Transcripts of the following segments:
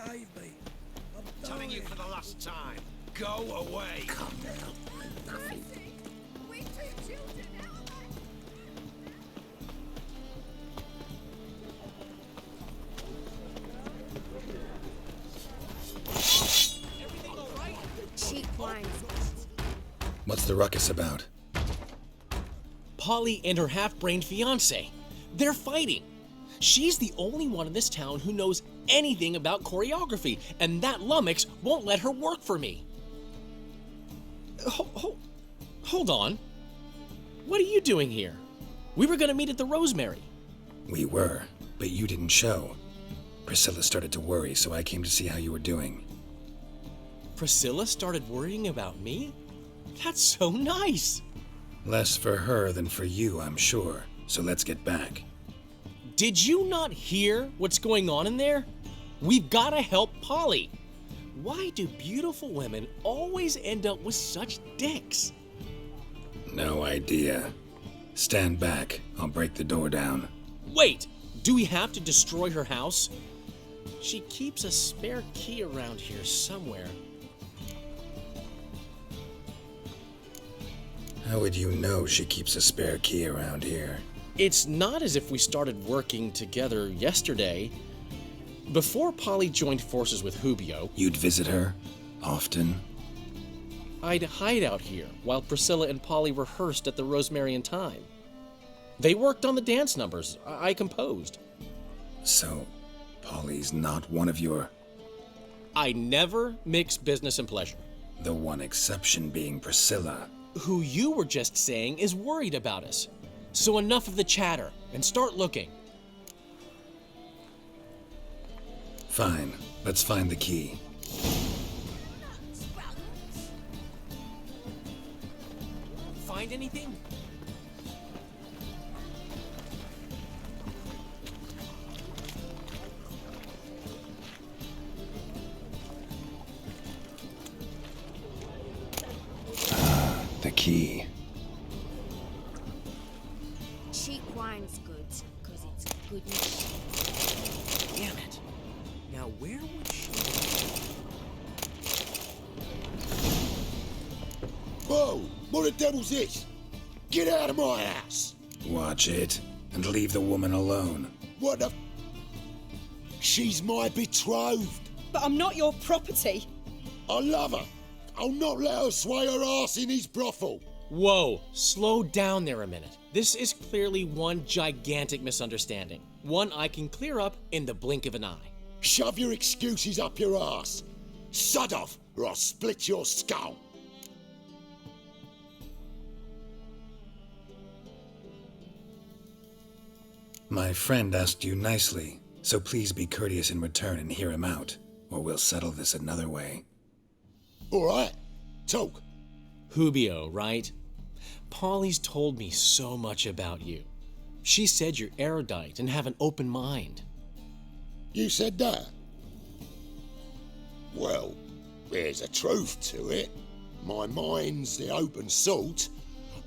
save me. I'm Telling you dying. for the last time. Go away. Calm down. Nothing. We two children, Albert. Cheap wines. What's the ruckus about? Polly and her half-brained fiancé. They're fighting. She's the only one in this town who knows anything about choreography, and that lummox won't let her work for me. Hold on. What are you doing here? We were gonna meet at the Rosemary. We were, but you didn't show. Priscilla started to worry, so I came to see how you were doing. Priscilla started worrying about me? That's so nice. Less for her than for you, I'm sure. So let's get back. Did you not hear what's going on in there? We've gotta help Polly. Why do beautiful women always end up with such dicks? No idea. Stand back. I'll break the door down. Wait, do we have to destroy her house? She keeps a spare key around here somewhere. How would you know she keeps a spare key around here? It's not as if we started working together yesterday. Before Polly joined forces with Hubio, You'd visit her? Often? I'd hide out here while Priscilla and Polly rehearsed at the Rosemary and Thyme. They worked on the dance numbers I composed. So, Polly's not one of your... I never mix business and pleasure. The one exception being Priscilla. Who you were just saying is worried about us. So enough of the chatter and start looking. Fine. Let's find the key. Find anything? The key. Cheap wine's good, because it's good machine. Damn it. Now where would she... Whoa! What the devil's this? Get out of my house! Watch it, and leave the woman alone. What the... She's my betrothed. But I'm not your property. I love her. I'll not let her sway her ass in his brothel. Whoa, slow down there a minute. This is clearly one gigantic misunderstanding. One I can clear up in the blink of an eye. Shove your excuses up your ass. Sod off, or I'll split your skull. My friend asked you nicely, so please be courteous in return and hear him out, or we'll settle this another way. All right, talk. Hubio, right? Polly's told me so much about you. She said you're erudite and have an open mind. You said that? Well, there's a truth to it. My mind's the open salt,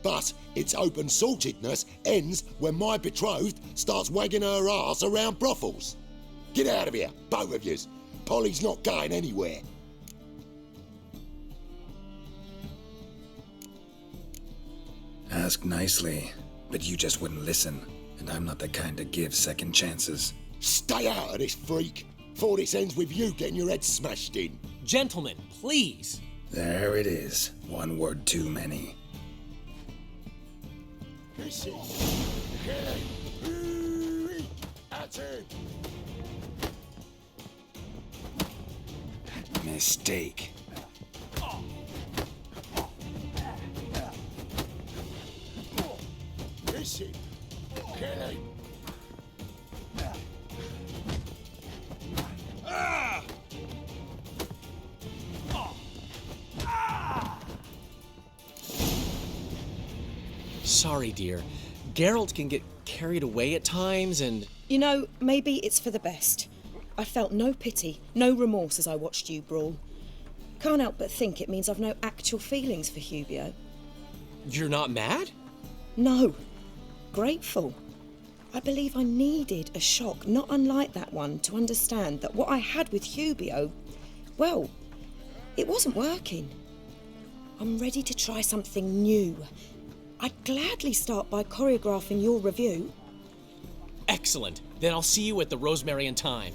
but its open saltedness ends when my betrothed starts wagging her ass around brothels. Get out of here, both of yous. Polly's not going anywhere. Ask nicely, but you just wouldn't listen, and I'm not the kind to give second chances. Stay out of this, freak, before this ends with you getting your head smashed in. Gentlemen, please. There it is. One word too many. This is Kelly. At him. Mistake. This is Kelly. Sorry, dear. Geralt can get carried away at times and... You know, maybe it's for the best. I felt no pity, no remorse as I watched you brawl. Can't help but think it means I've no actual feelings for Hubio. You're not mad? No. Grateful. I believe I needed a shock not unlike that one to understand that what I had with Hubio, well, it wasn't working. I'm ready to try something new. I'd gladly start by choreographing your review. Excellent. Then I'll see you at the Rosemary and Thyme.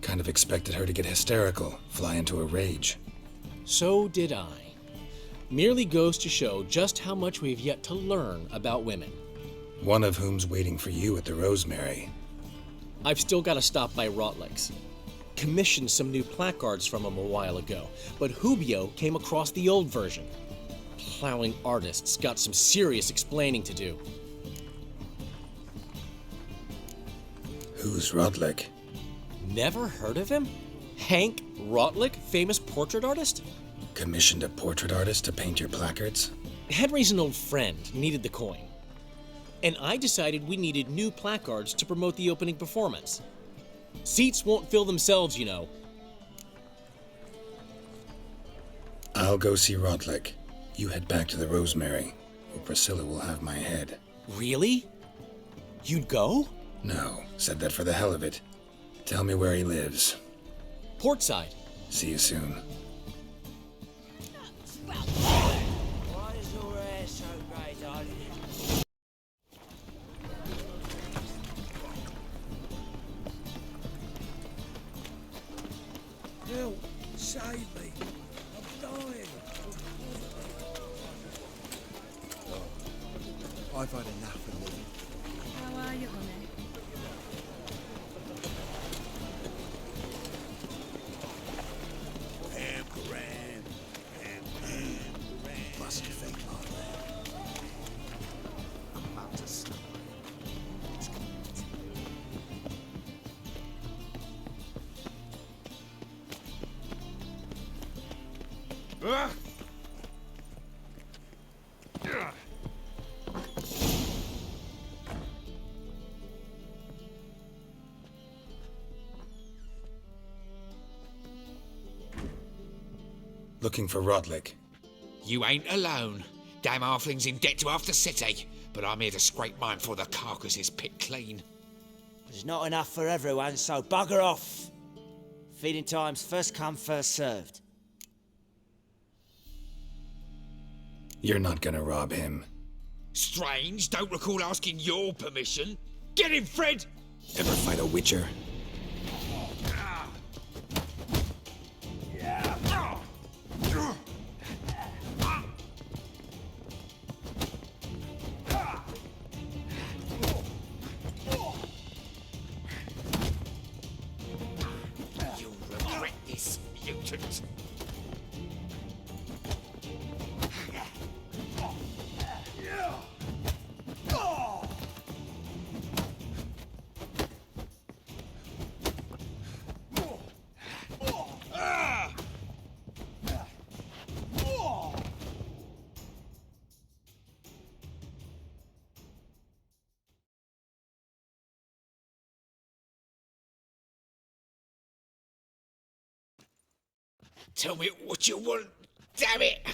Kind of expected her to get hysterical, fly into a rage. So did I. Merely goes to show just how much we've yet to learn about women. One of whom's waiting for you at the Rosemary. I've still got to stop by Rotlick's. Commissioned some new placards from him a while ago, but Hubio came across the old version. Plowing artists got some serious explaining to do. Who's Rodlick? Never heard of him? Hank Rotlick, famous portrait artist? Commissioned a portrait artist to paint your placards? Henry's an old friend, needed the coin. And I decided we needed new placards to promote the opening performance. Seats won't fill themselves, you know. I'll go see Rodlick. You head back to the Rosemary, or Priscilla will have my head. Really? You'd go? No, said that for the hell of it. Tell me where he lives. Portside. See you soon. Why is your hair so grey, darling? Help! Save me! I'm dying! I've had enough of living. How are you, honey? Must you think like that? I'm about to stop. Looking for Rodlick. You ain't alone. Damn halfling's in debt to half the city, but I'm here to scrape mine before the carcass is picked clean. There's not enough for everyone, so bugger off. Feeding time's first come, first served. You're not gonna rob him. Strange, don't recall asking your permission. Get him, Fred! Ever fight a witcher? You'll regret this, mutant. Tell me what you want, damn it!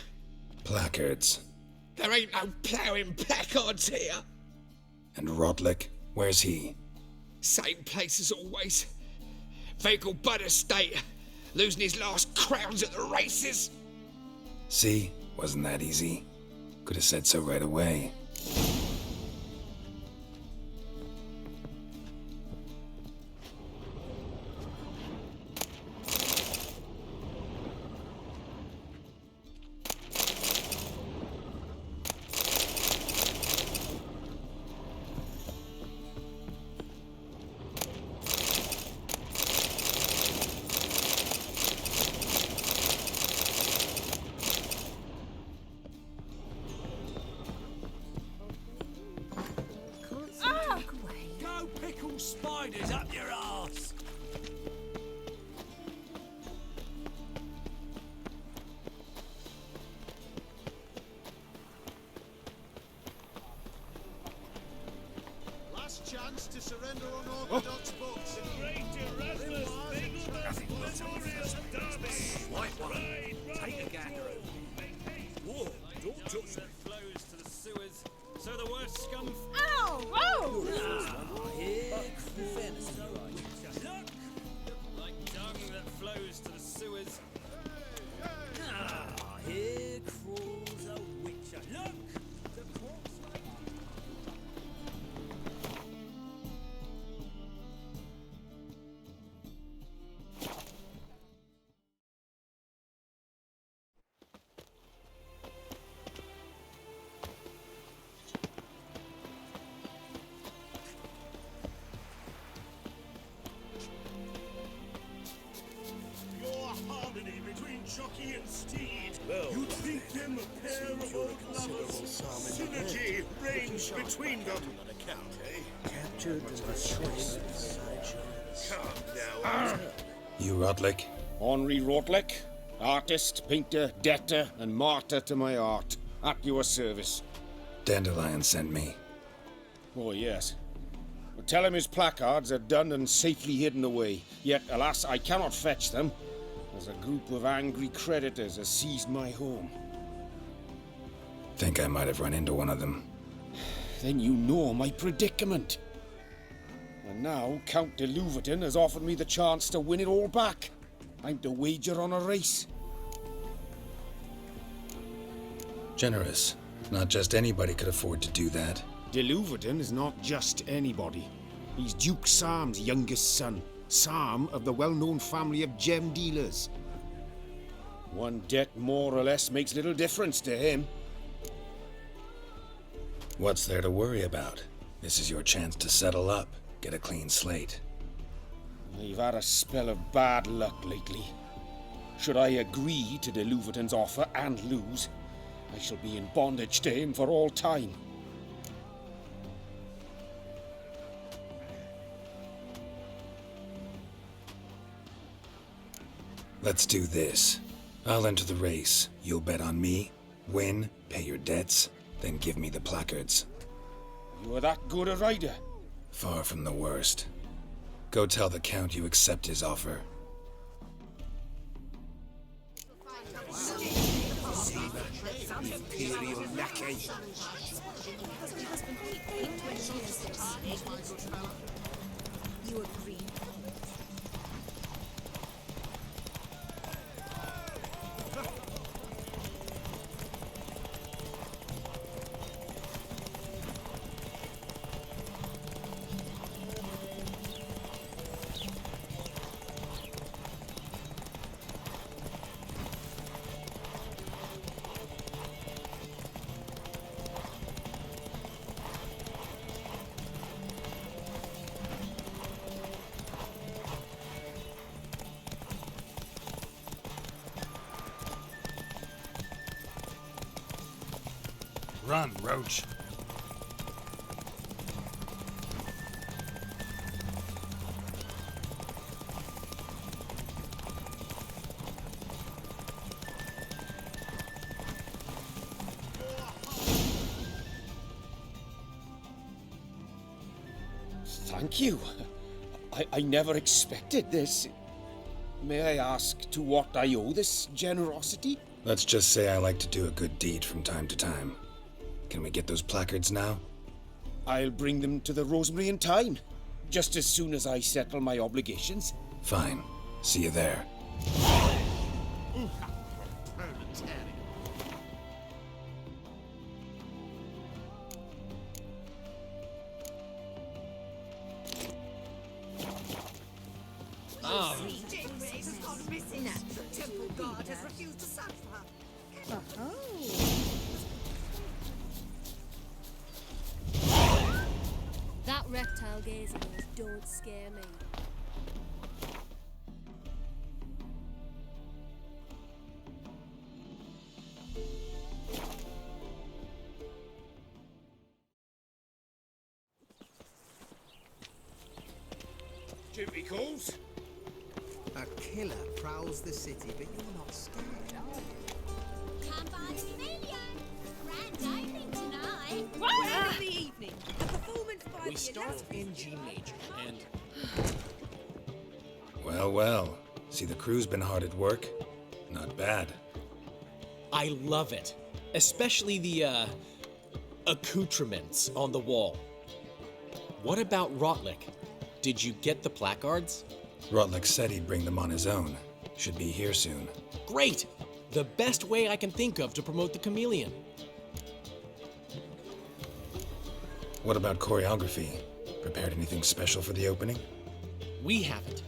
Placards. There ain't no ploughing placards here. And Rodlick? Where's he? Same place as always. Vehicle Bud Estate. Losing his last crowns at the races. See? Wasn't that easy? Could have said so right away. Go pickle spiders up your arse! Last chance to surrender unorthodox books. White one. Take a gander over. Whoa, don't touch me. Flows to the sewers, so the worst scum. Ow! Whoa! Look! Like dung that flows to the sewers. Here crawls a witcher. Look! The corpse like... Your harmony between jockey and steed. You think them a pair of old lovers? Synergy reigns between them. Captured and destroyed inside your... Come now. You Rotlick? Henri Rotlick, artist, painter, debtor, and martyr to my art. At your service. Dandelion sent me. Oh, yes. But tell him his placards are done and safely hidden away. Yet, alas, I cannot fetch them, as a group of angry creditors has seized my home. Think I might have run into one of them. Then you know my predicament. And now Count de Louverton has offered me the chance to win it all back. I'm to wager on a race. Generous. Not just anybody could afford to do that. De Louverton is not just anybody. He's Duke Sam's youngest son. Sam of the well-known family of gem dealers. One debt more or less makes little difference to him. What's there to worry about? This is your chance to settle up, get a clean slate. I've had a spell of bad luck lately. Should I agree to de Louverton's offer and lose, I shall be in bondage to him for all time. Let's do this. I'll enter the race. You'll bet on me, win, pay your debts, then give me the placards. You are that good a rider? Far from the worst. Go tell the Count you accept his offer. Imperial lackey. You agree? Run, Roach. Thank you. I never expected this. May I ask to what I owe this generosity? Let's just say I like to do a good deed from time to time. Can we get those placards now? I'll bring them to the Rosemary in time, just as soon as I settle my obligations. Fine. See you there. Temple guard has refused to search for her. That reptile gazing eyes don't scare me. Duty calls. A killer prowls the city, but you're not scared, are you? Come by the familiar. Grand opening tonight. Word of the evening. A performance by we start in G major, and Well, well. See, the crew's been hard at work. Not bad. I love it. Especially the, accoutrements on the wall. What about Rotlick? Did you get the placards? Rotlick said he'd bring them on his own. Should be here soon. Great! The best way I can think of to promote the chameleon. What about choreography? Prepared anything special for the opening? We haven't.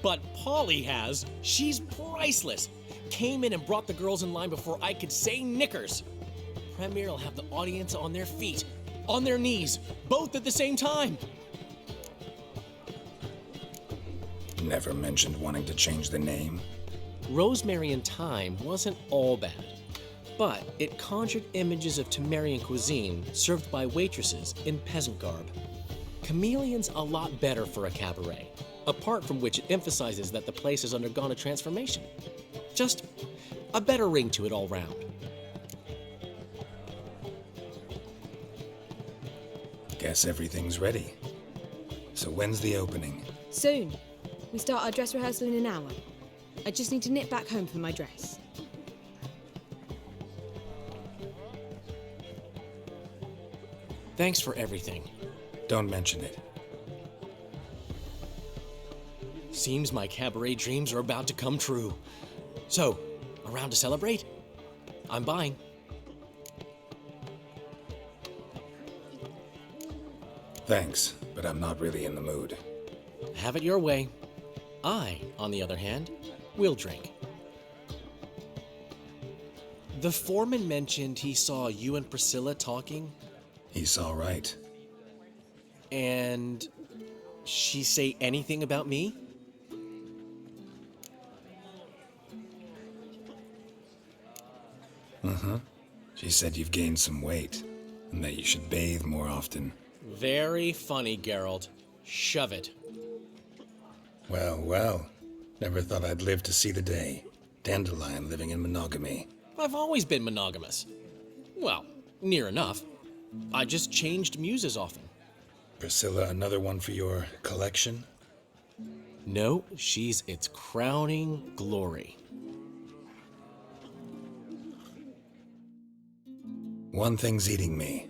But Polly has. She's priceless. Came in and brought the girls in line before I could say knickers. Premier will have the audience on their feet, on their knees, both at the same time. Never mentioned wanting to change the name. Rosemary and Thyme wasn't all bad, but it conjured images of Temerian cuisine served by waitresses in peasant garb. Chameleon's a lot better for a cabaret, apart from which it emphasizes that the place has undergone a transformation. Just a better ring to it all round. Guess everything's ready. So when's the opening? Soon. We start our dress rehearsal in an hour. I just need to nip back home for my dress. Thanks for everything. Don't mention it. Seems my cabaret dreams are about to come true. So, around to celebrate? I'm buying. Thanks, but I'm not really in the mood. Have it your way. I, on the other hand, will drink. The foreman mentioned he saw you and Priscilla talking. He's all right. And she say anything about me? She said you've gained some weight, and that you should bathe more often. Very funny, Geralt. Shove it. Well, well. Never thought I'd live to see the day. Dandelion living in monogamy. I've always been monogamous. Well, near enough. I just changed muses often. Priscilla, another one for your collection? No, she's its crowning glory. One thing's eating me.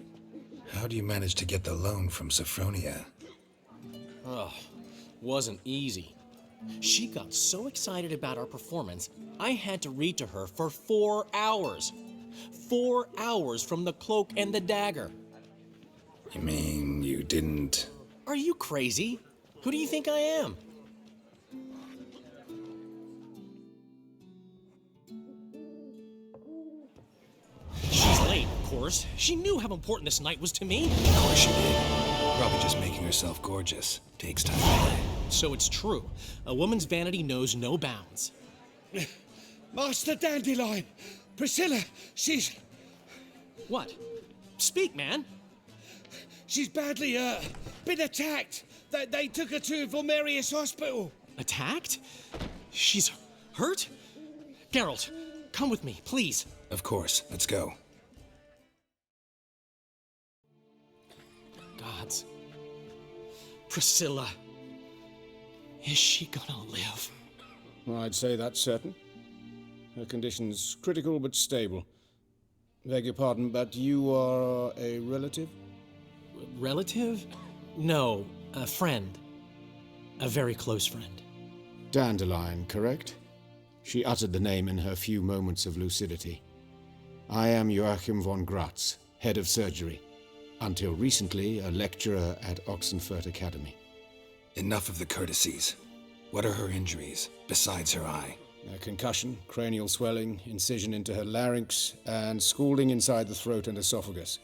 How do you manage to get the loan from Sophronia? Ugh, wasn't easy. She got so excited about our performance, I had to read to her for 4 hours. 4 hours from the Cloak and the Dagger. You mean you didn't... Are you crazy? Who do you think I am? She's late, of course. She knew how important this night was to me. Of course she did. Probably just making herself gorgeous. Takes time. So it's true. A woman's vanity knows no bounds. Master Dandelion! Priscilla, she's... What? Speak, man. She's badly, been attacked. They took her to Vulmerius Hospital. Attacked? She's hurt? Geralt, come with me, please. Of course. Let's go. Gods. Priscilla. Is she gonna live? I'd say that's certain. Her condition's critical but stable. Beg your pardon, but you are a relative? Relative? No, a friend. A very close friend. Dandelion, correct? She uttered the name in her few moments of lucidity. I am Joachim von Gratz, head of surgery. Until recently, a lecturer at Oxenfurt Academy. Enough of the courtesies. What are her injuries, besides her eye? A concussion, cranial swelling, incision into her larynx, and scalding inside the throat and esophagus.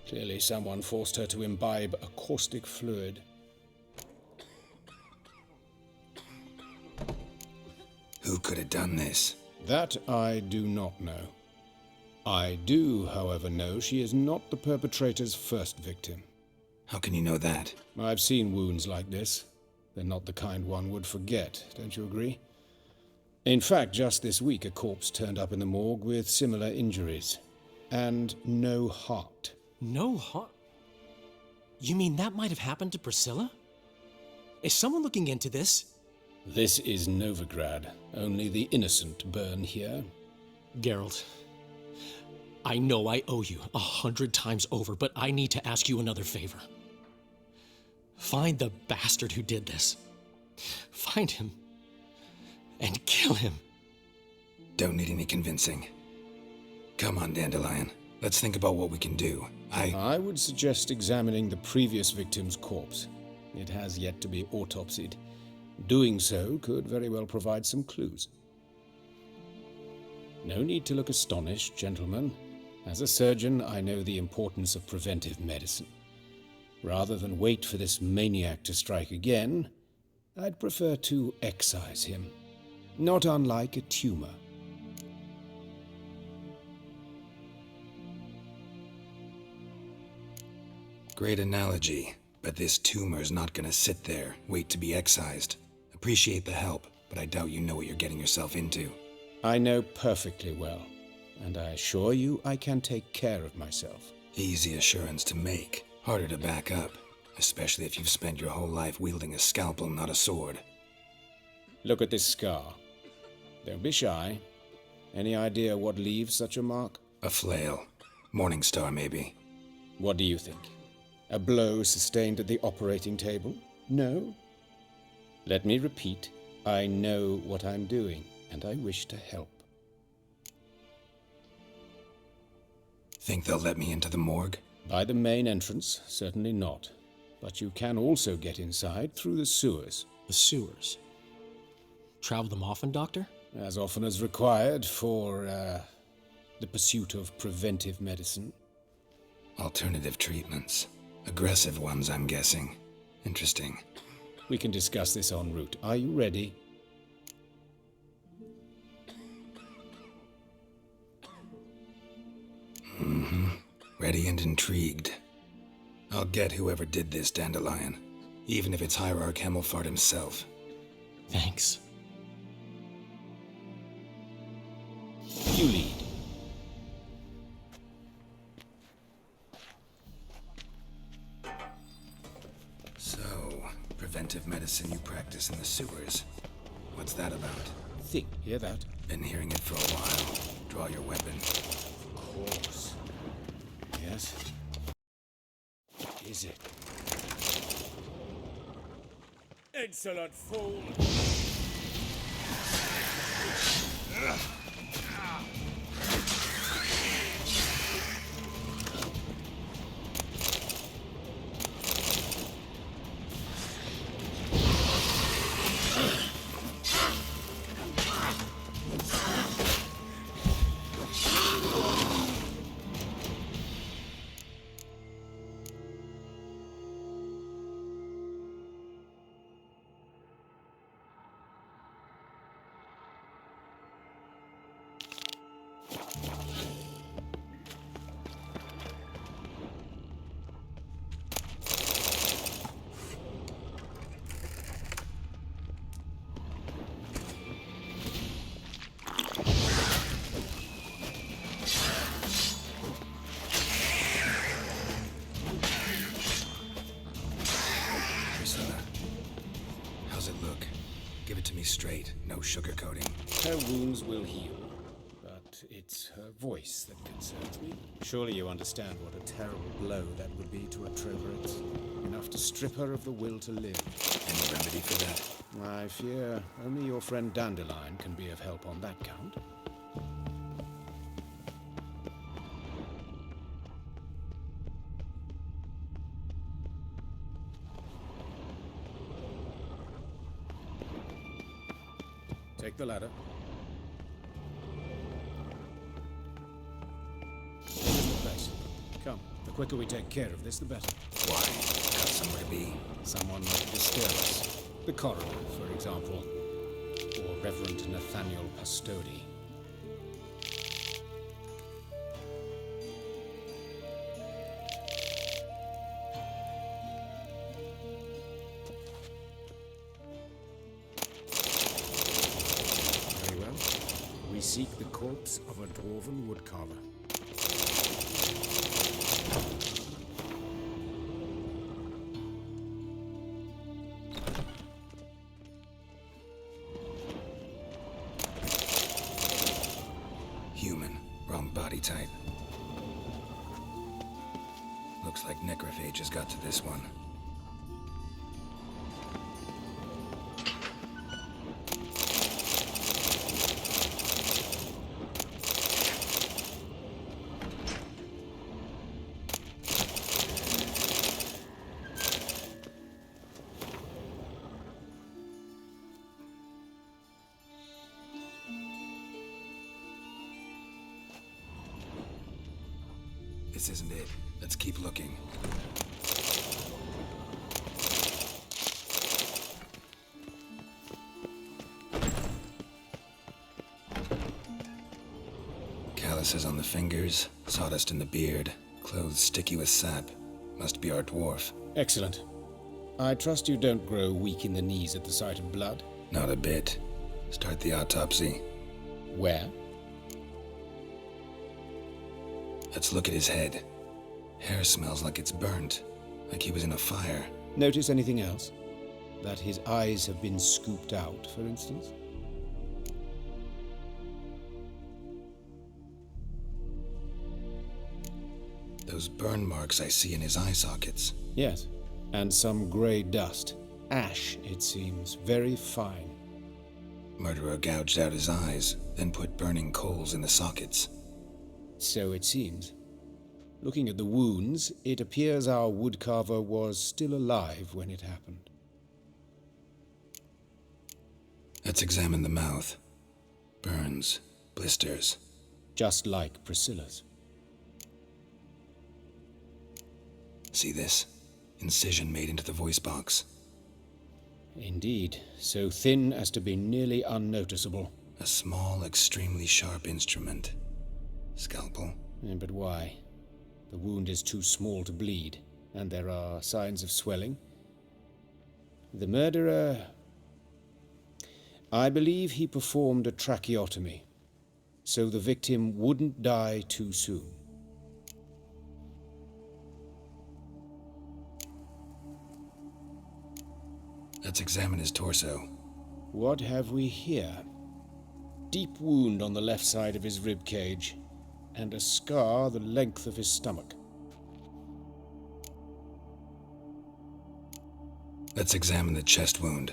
Clearly someone forced her to imbibe a caustic fluid. Who could have done this? That I do not know. I do, however, know she is not the perpetrator's first victim. How can you know that? I've seen wounds like this. They're not the kind one would forget, don't you agree? In fact, just this week a corpse turned up in the morgue with similar injuries. And no heart. No heart? You mean that might have happened to Priscilla? Is someone looking into this? This is Novigrad. Only the innocent burn here. Geralt, I know I owe you 100 times over, but I need to ask you another favor. Find the bastard who did this. Find him and kill him. Don't need any convincing. Come on, Dandelion. Let's think about what we can do. I would suggest examining the previous victim's corpse. It has yet to be autopsied. Doing so could very well provide some clues. No need to look astonished, gentlemen. As a surgeon, I know the importance of preventive medicine. Rather than wait for this maniac to strike again, I'd prefer to excise him. Not unlike a tumor. Great analogy, but this tumor's not gonna sit there, wait to be excised. Appreciate the help, but I doubt you know what you're getting yourself into. I know perfectly well, and I assure you I can take care of myself. Easy assurance to make, harder to back up, especially if you've spent your whole life wielding a scalpel, not a sword. Look at this scar. Don't be shy. Any idea what leaves such a mark? A flail. Morningstar, maybe. What do you think? A blow sustained at the operating table? No? Let me repeat. I know what I'm doing, and I wish to help. Think they'll let me into the morgue? By the main entrance, certainly not. But you can also get inside through the sewers. The sewers? Travel them often, Doctor? As often as required for, the pursuit of preventive medicine. Alternative treatments. Aggressive ones, I'm guessing. Interesting. We can discuss this en route. Are you ready? Mm-hmm. Ready and intrigued. I'll get whoever did this, Dandelion. Even if it's Hierarch Hemmelfart himself. Thanks. You lead. So, preventive medicine you practice in the sewers. What's that about? Think, hear that? Been hearing it for a while. Draw your weapon. Of course. Yes? What is it? Insolent fool! Straight, no sugarcoating. Her wounds will heal, but it's her voice that concerns me. Surely you understand what a terrible blow that would be to a Trevorites. Enough to strip her of the will to live. Any remedy for that? I fear only your friend Dandelion can be of help on that count. Take the ladder. This is the place. Come, the quicker we take care of this, the better. Why? Got somewhere to be. Someone might disturb us. The coroner, for example. Or Reverend Nathaniel Pastodi. Seek the corpse of a dwarven woodcarver. tight. Looks like necrophage has got to this one. This isn't it. Let's keep looking. Calluses on the fingers, sawdust in the beard, clothes sticky with sap. Must be our dwarf. Excellent. I trust you don't grow weak in the knees at the sight of blood? Not a bit. Start the autopsy. Where? Let's look at his head. Hair smells like it's burnt, like he was in a fire. Notice anything else? That his eyes have been scooped out, for instance? Those burn marks I see in his eye sockets. Yes, and some grey dust. Ash, it seems. Very fine. Murderer gouged out his eyes, then put burning coals in the sockets. So it seems. Looking at the wounds, it appears our woodcarver was still alive when it happened. Let's examine the mouth. Burns, blisters. Just like Priscilla's. See this? Incision made into the voice box. Indeed, so thin as to be nearly unnoticeable. A small, extremely sharp instrument. Scalpel. But why? The wound is too small to bleed, and there are signs of swelling. The murderer... I believe he performed a tracheotomy, so the victim wouldn't die too soon. Let's examine his torso. What have we here? Deep wound on the left side of his rib cage, and a scar the length of his stomach. Let's examine the chest wound.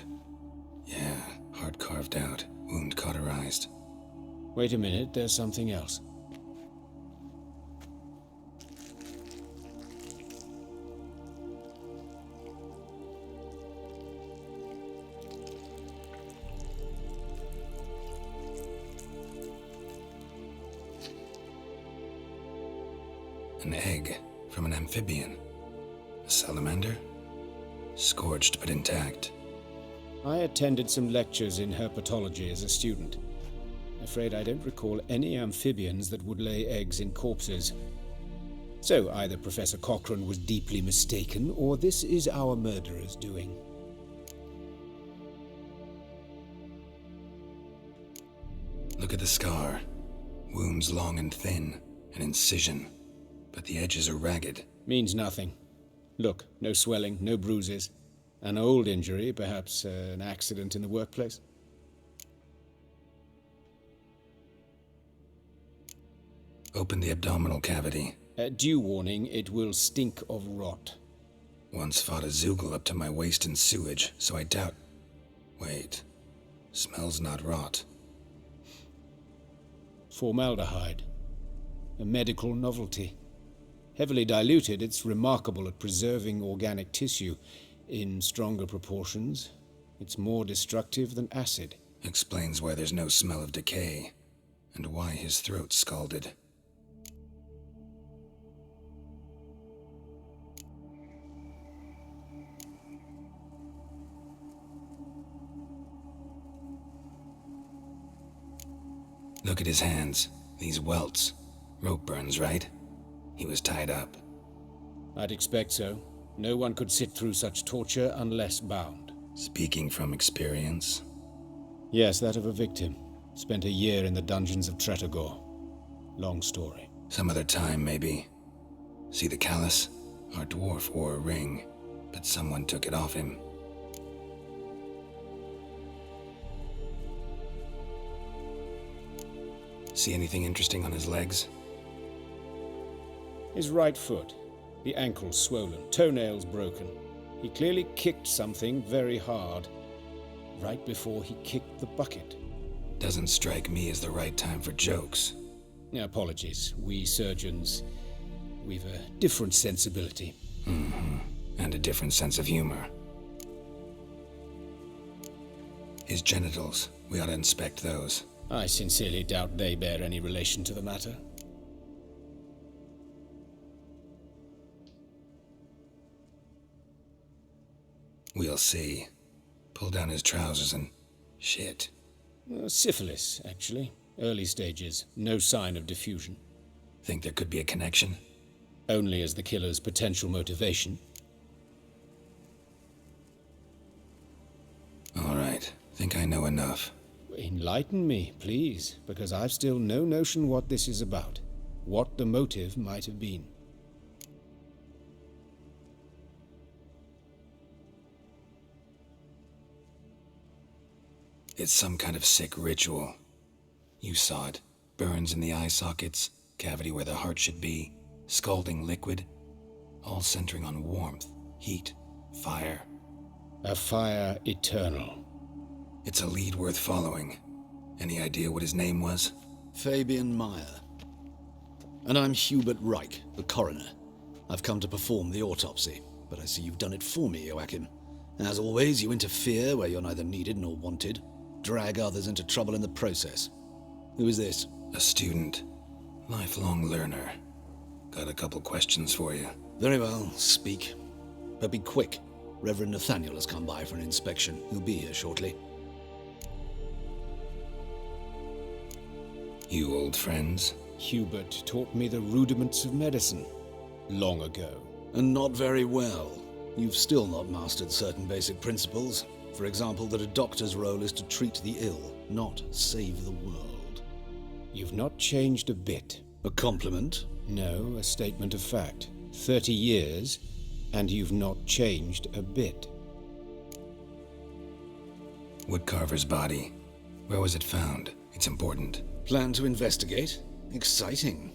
Yeah, heart carved out, wound cauterized. Wait a minute, there's something else. An egg from an amphibian. A salamander? Scorched but intact. I attended some lectures in herpetology as a student. Afraid I don't recall any amphibians that would lay eggs in corpses. So either Professor Cochrane was deeply mistaken, or this is our murderer's doing. Look at the scar. Wounds long and thin, an incision. But the edges are ragged. Means nothing. Look, no swelling, no bruises. An old injury, perhaps an accident in the workplace. Open the abdominal cavity. Due warning, it will stink of rot. Once fought a Zoogle up to my waist in sewage, so I doubt... Wait. Smells not rot. Formaldehyde. A medical novelty. Heavily diluted, it's remarkable at preserving organic tissue. In stronger proportions, it's more destructive than acid. Explains why there's no smell of decay, and why his throat's scalded. Look at his hands. These welts. Rope burns, right? He was tied up. I'd expect so. No one could sit through such torture unless bound. Speaking from experience? Yes, that of a victim. Spent a year in the dungeons of Tretogor. Long story. Some other time, maybe. See the callus? Our dwarf wore a ring, but someone took it off him. See anything interesting on his legs? His right foot. The ankle swollen, toenails broken. He clearly kicked something very hard. Right before he kicked the bucket. Doesn't strike me as the right time for jokes. Apologies. We surgeons, we've a different sensibility. Mm-hmm. And a different sense of humor. His genitals. We ought to inspect those. I sincerely doubt they bear any relation to the matter. We'll see. Pull down his trousers and... shit. Syphilis, actually. Early stages. No sign of diffusion. Think there could be a connection? Only as the killer's potential motivation. All right. Think I know enough. Enlighten me, please, because I've still no notion what this is about. What the motive might have been. It's some kind of sick ritual. You saw it. Burns in the eye sockets, cavity where the heart should be, scalding liquid, all centering on warmth, heat, fire. A fire eternal. It's a lead worth following. Any idea what his name was? Fabian Meyer. And I'm Hubert Reich, the coroner. I've come to perform the autopsy, but I see you've done it for me, Joachim. As always, you interfere where you're neither needed nor wanted. Drag others into trouble in the process. Who is this? A student. Lifelong learner. Got a couple questions for you. Very well, speak. But be quick. Reverend Nathaniel has come by for an inspection. He'll be here shortly. You old friends? Hubert taught me the rudiments of medicine. Long ago. And not very well. You've still not mastered certain basic principles. For example, that a doctor's role is to treat the ill, not save the world. You've not changed a bit. A compliment? No, a statement of fact. 30 years, and you've not changed a bit. Woodcarver's body. Where was it found? It's important. Plan to investigate? Exciting.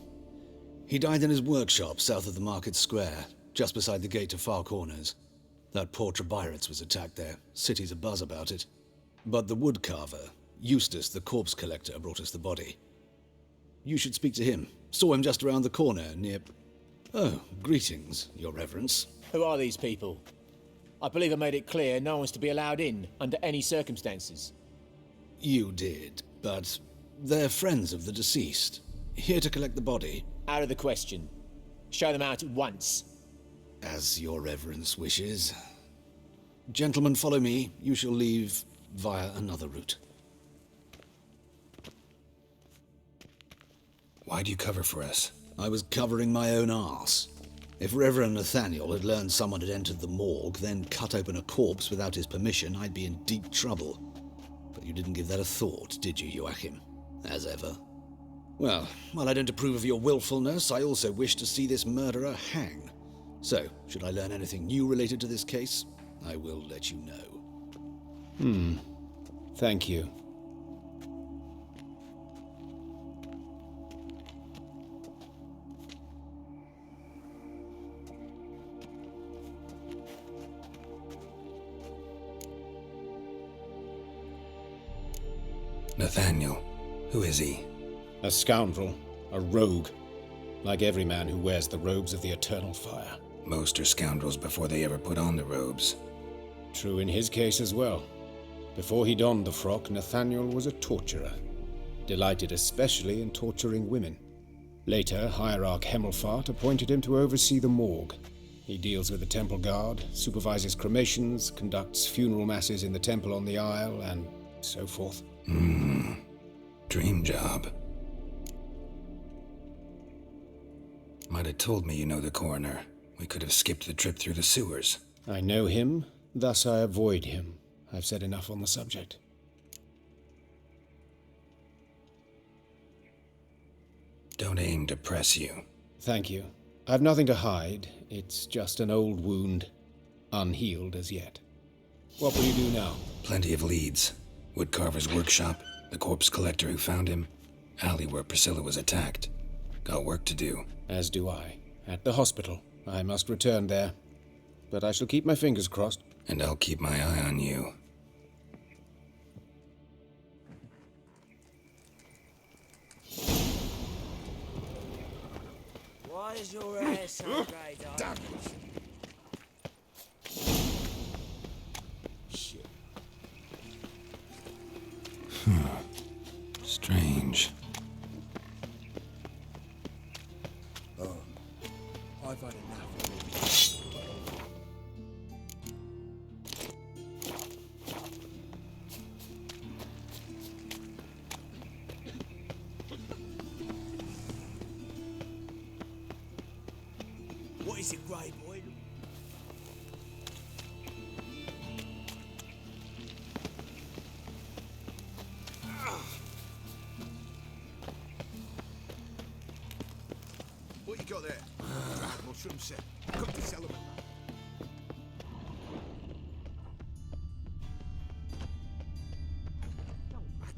He died in his workshop south of the market square, just beside the gate to Far Corners. That poor Trebirates was attacked there. City's abuzz about it. But the woodcarver, Eustace the corpse collector, brought us the body. You should speak to him. Saw him just around the corner near... Oh, greetings, Your Reverence. Who are these people? I believe I made it clear no one's to be allowed in, under any circumstances. You did, but they're friends of the deceased. Here to collect the body. Out of the question. Show them out at once. As Your Reverence wishes. Gentlemen, follow me. You shall leave via another route. Why'd you cover for us? I was covering my own arse. If Reverend Nathaniel had learned someone had entered the morgue, then cut open a corpse without his permission, I'd be in deep trouble. But you didn't give that a thought, did you, Joachim? As ever. Well, while I don't approve of your willfulness, I also wish to see this murderer hang. So, should I learn anything new related to this case, I will let you know. Thank you. Nathaniel. Who is he? A scoundrel. A rogue. Like every man who wears the robes of the eternal fire. Most are scoundrels before they ever put on the robes. True in his case as well. Before he donned the frock, Nathaniel was a torturer. Delighted especially in torturing women. Later, Hierarch Hemmelfart appointed him to oversee the morgue. He deals with the temple guard, supervises cremations, conducts funeral masses in the temple on the Isle, and so forth. Dream job. Might have told me you know the coroner. We could have skipped the trip through the sewers. I know him, thus I avoid him. I've said enough on the subject. Don't aim to press you. Thank you. I've nothing to hide. It's just an old wound, unhealed as yet. What will you do now? Plenty of leads. Woodcarver's workshop, the corpse collector who found him, alley where Priscilla was attacked. Got work to do. As do I. At the hospital. I must return there. But I shall keep my fingers crossed. And I'll keep my eye on you. Why is your hair so grey, darling? Shit. Strange. Oh, I've had enough of it. What is it, grey boy? What you got there? Mushroom set. Come to sell them.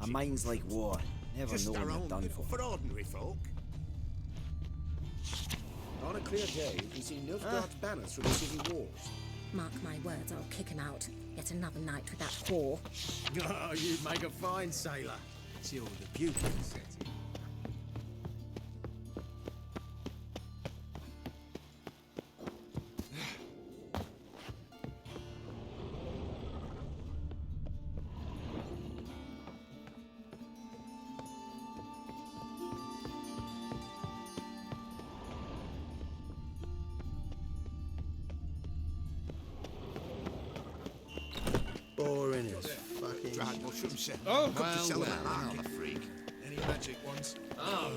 A mind's like water. Never Just know our when you're own done little for ordinary folk. On a clear day, you can see Nilfgaard's banners from the city walls. Mark my words, I'll kick him out. Yet another night with that whore. Oh, you'd make a fine sailor. Till the beauty set. Boring as fucking... Dried mushroom set. Oh, come to sell them well, at well. market, freak. Any magic ones? Oh,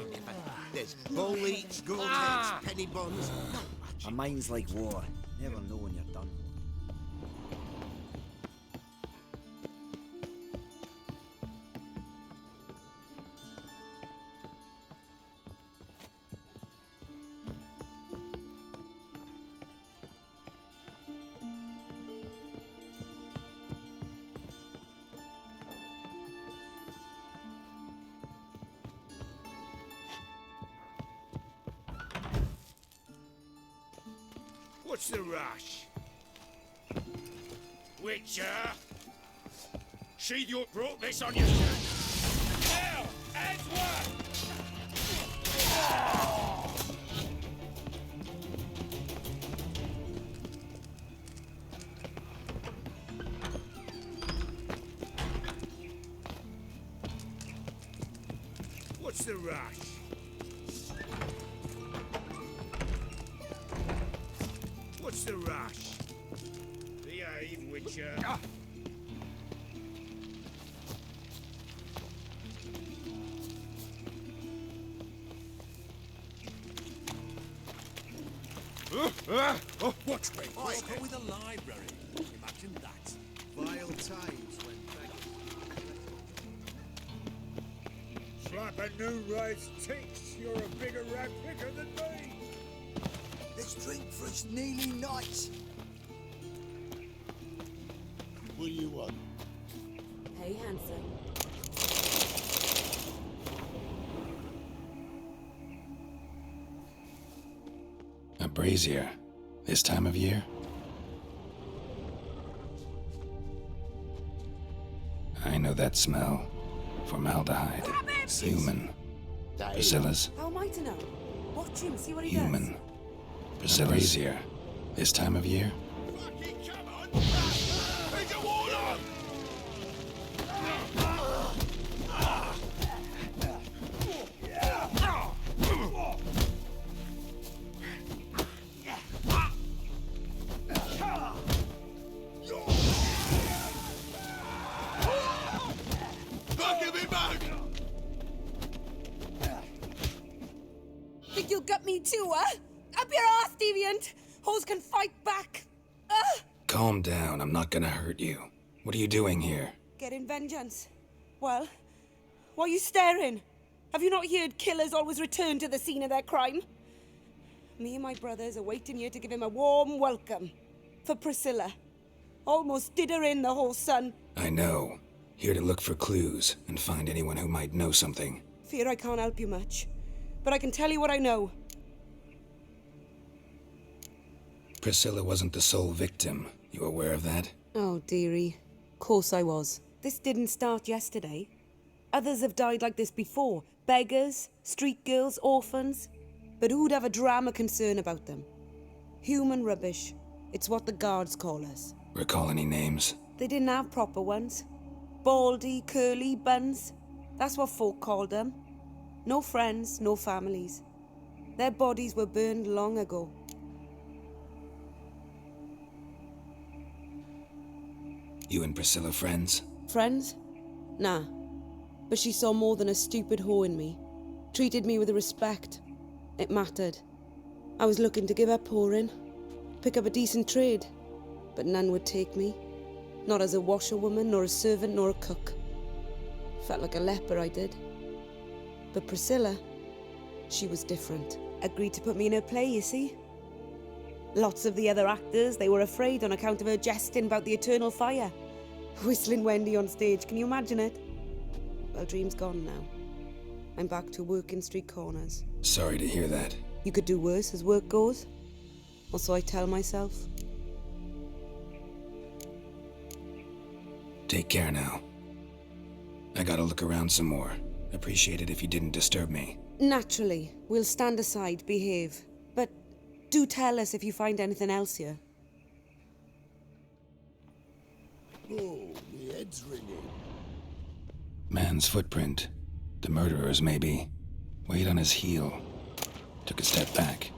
there's bull eats, gold eggs, penny buns. No A mind's like water. Never know when you're done. What's the rush? Witcher? Sheath your brought this on your shirt. Now, as one! What's the rush? What's the rush? Behave, Witcher. Oh, what's great? I go with a library. Imagine that. Vile times when Slap a new rice takes. You're a bigger rat picker than me. Let's drink for its nearly night. What do you want? Hey, handsome. A brazier. This time of year? I know that smell. Formaldehyde. Human. Bacillus. How am I to know? Watch him, see what he Human. Bacillus. Brazier. This time of year? Fucking come on! Take a wall on! Think you'll gut me too, huh? Up your ass, deviant! Hoes can fight back! Calm down. I'm not gonna hurt you. What are you doing here? Getting vengeance. Well, why are you staring? Have you not heard killers always return to the scene of their crime? Me and my brothers are waiting here to give him a warm welcome. For Priscilla. Almost did her in, the whole son. I know. Here to look for clues and find anyone who might know something. Fear I can't help you much. But I can tell you what I know. Priscilla wasn't the sole victim. You aware of that? Oh, dearie. Course I was. This didn't start yesterday. Others have died like this before. Beggars, street girls, orphans. But who'd have a drama concern about them? Human rubbish. It's what the guards call us. Recall any names? They didn't have proper ones. Baldy, curly, buns. That's what folk called them. No friends, no families. Their bodies were burned long ago. You and Priscilla friends? Friends? Nah. But she saw more than a stupid whore in me. Treated me with respect. It mattered. I was looking to give up whoring. Pick up a decent trade. But none would take me. Not as a washerwoman, nor a servant, nor a cook. Felt like a leper, I did. But Priscilla, she was different. Agreed to put me in her play, you see. Lots of the other actors, they were afraid on account of her jesting about the eternal fire. Whistling Wendy on stage, can you imagine it? Well, dream's gone now. I'm back to working street corners. Sorry to hear that. You could do worse as work goes. Or so I tell myself. Take care now. I gotta look around some more. Appreciate it if you didn't disturb me. Naturally, we'll stand aside, behave. But do tell us if you find anything else here. Oh, my head's ringing. Man's footprint. The murderer's, maybe. Weight on his heel. Took a step back.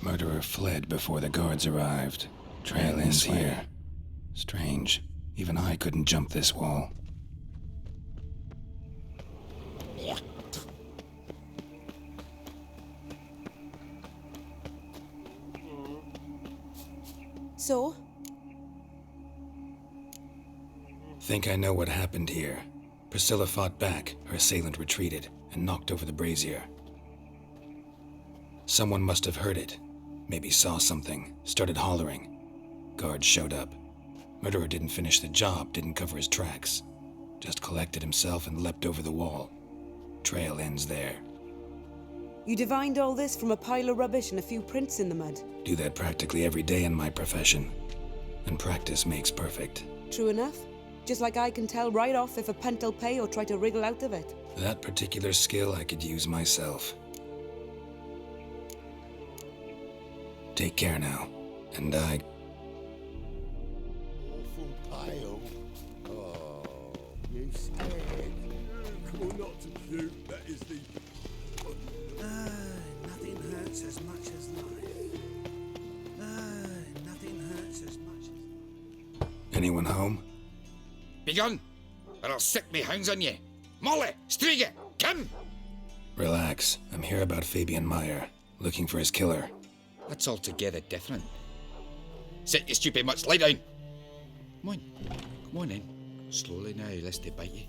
Murderer fled before the guards arrived. Trail ends here. Strange. Even I couldn't jump this wall. So? Think I know what happened here. Priscilla fought back, her assailant retreated, and knocked over the brazier. Someone must have heard it. Maybe saw something, started hollering. Guards showed up. Murderer didn't finish the job, didn't cover his tracks. Just collected himself and leapt over the wall. Trail ends there. You divined all this from a pile of rubbish and a few prints in the mud. Do that practically every day in my profession. And practice makes perfect. True enough. Just like I can tell right off if a punt'll pay or try to wriggle out of it. That particular skill I could use myself. Take care now. And I... Awful pale. Oh, you scared? Cool not to puke, that is the... Nothing hurts as much as life. Nothing hurts as much as... Anyone home? Begone, or I'll sick me hounds on you. Molly, Striga, come! Relax. I'm here about Fabian Meyer, looking for his killer. That's altogether different. Sit, you stupid much, lie down. Come on in. Slowly now, lest they bite you.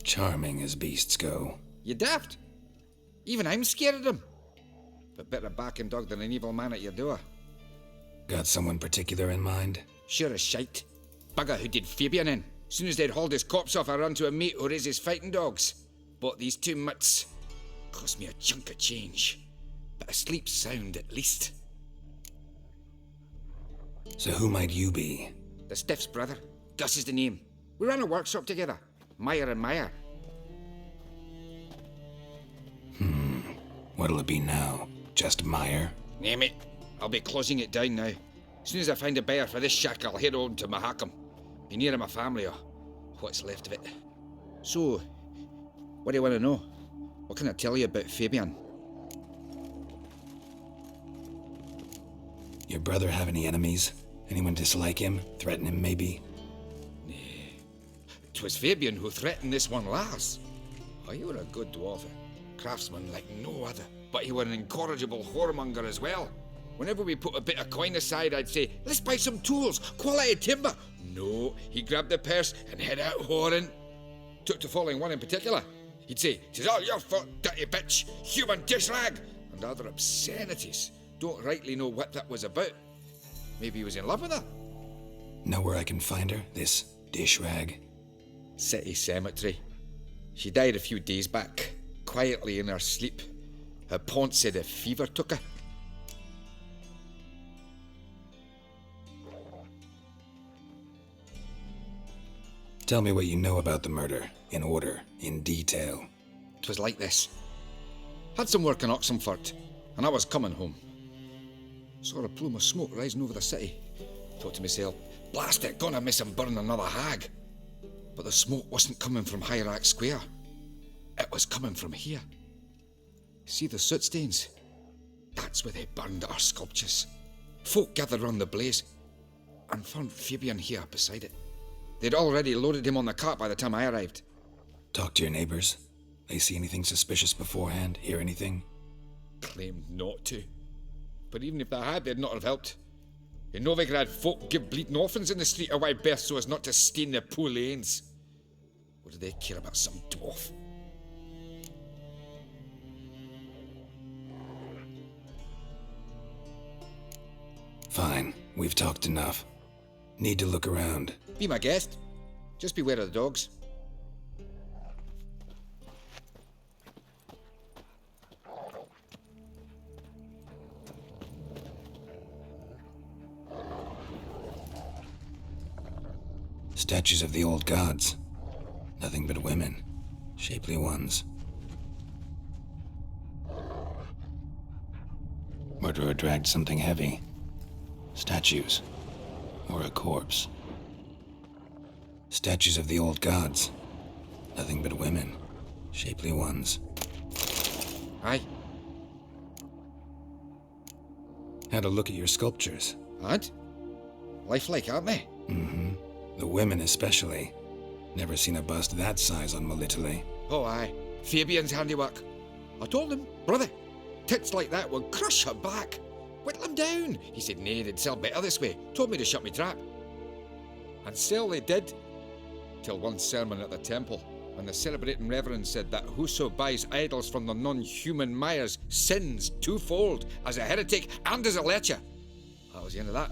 Charming as beasts go. You daft? Even I'm scared of them. But better backing dog than an evil man at your door. Got someone particular in mind? Sure as shite. Bugger who did Fabian in. Soon as they'd hauled his corpse off, I run to a mate who raises fighting dogs. Bought these 2 mutts. Cost me a chunk of change. But I sleep sound at least. So who might you be? The Stiff's brother. Gus is the name. We ran a workshop together. Meyer and Meyer. What'll it be now? Just Meyer? Name it. I'll be closing it down now. As soon as I find a buyer for this shack, I'll head on to Mahakam. Be near my family or what's left of it. So, what do you want to know? What can I tell you about Fabian? Your brother have any enemies? Anyone dislike him? Threaten him, maybe? 'Twas Fabian who threatened this one last. Oh, you were a good dwarf, a craftsman like no other, but you were an incorrigible whoremonger as well. Whenever we put a bit of coin aside, I'd say, let's buy some tools, quality timber. No, he grabbed the purse and head out whoring. Took to following one in particular. He'd say, "'Tis all your fault, dirty bitch, human dish rag," and other obscenities. Don't rightly know what that was about. Maybe he was in love with her. Know where I can find her, this dish rag? City cemetery. She died a few days back, quietly in her sleep. Her pont said a fever took her. Tell me what you know about the murder, in order, in detail. 'Twas like this. Had some work in Oxenford, and I was coming home. Saw a plume of smoke rising over the city. Thought to myself, blast it, gonna miss him burn another hag. But the smoke wasn't coming from Hierarch Square. It was coming from here. See the soot stains? That's where they burned our sculptures. Folk gathered round the blaze, and found Fabian here beside it. They'd already loaded him on the cart by the time I arrived. Talk to your neighbors. They see anything suspicious beforehand? Hear anything? Claimed not to. But even if they had, they'd not have helped. In Novigrad, folk give bleeding orphans in the street a wide berth so as not to stain their poor lanes. What do they care about some dwarf? Fine, we've talked enough. Need to look around. Be my guest. Just beware of the dogs. Statues of the old gods. Nothing but women. Shapely ones. Murderer dragged something heavy. Statues. Or a corpse. Statues of the old gods. Nothing but women. Shapely ones. Aye. Had a look at your sculptures. Had? Lifelike, aren't they? Mm-hmm. The women especially. Never seen a bust that size on Melitele. Oh, aye. Fabian's handiwork. I told him, brother, tits like that would crush her back. Whittle him down. He said, nay, they'd sell better this way. Told me to shut me trap. And sell they did. Till one sermon at the temple, when the celebrating reverend said that whoso buys idols from the non-human mires sins twofold, as a heretic and as a lecher. That was the end of that.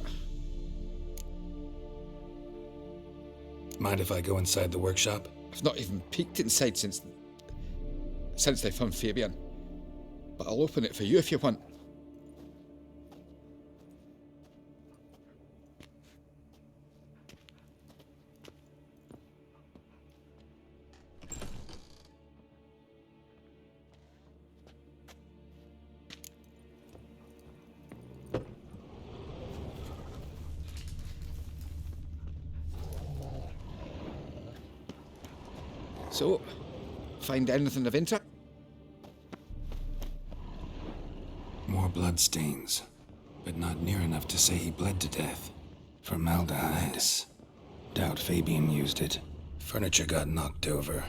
Mind if I go inside the workshop? I've not even peeked inside since they found Fabian. But I'll open it for you if you want. So, find anything of interest? More bloodstains, but not near enough to say he bled to death. Formaldehyde. Doubt Fabian used it. Furniture got knocked over.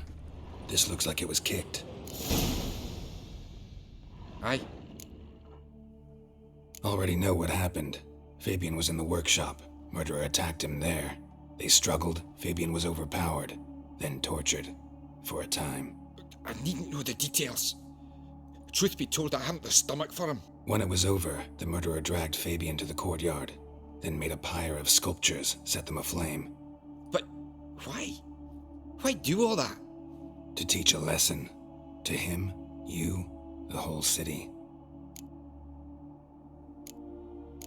This looks like it was kicked. Aye. Already know what happened. Fabian was in the workshop. Murderer attacked him there. They struggled. Fabian was overpowered, then tortured. For a time. I needn't know the details. Truth be told, I hadn't the stomach for him. When it was over, the murderer dragged Fabian to the courtyard, then made a pyre of sculptures, set them aflame. But why? Why do all that? To teach a lesson. To him, you, the whole city.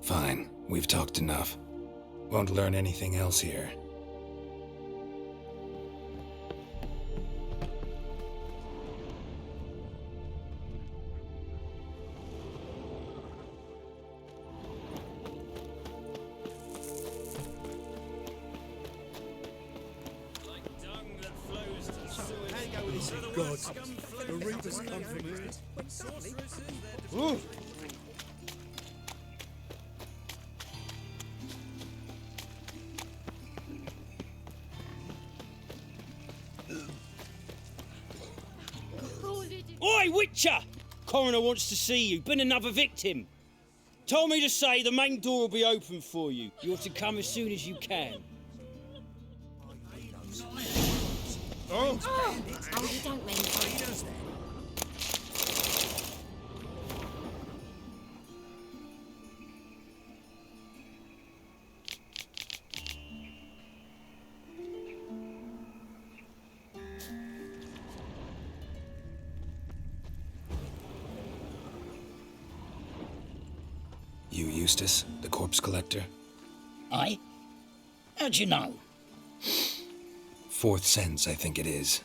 Fine, we've talked enough. Won't learn anything else here. God, the Reapers come for me. Ooh. Oi, Witcher! Coroner wants to see you. Been another victim. Told me to say the main door will be open for you. You're to come as soon as you can. Oh, you don't mean that. You Eustace, the corpse collector? Aye? How'd you know? Fourth sense, I think it is.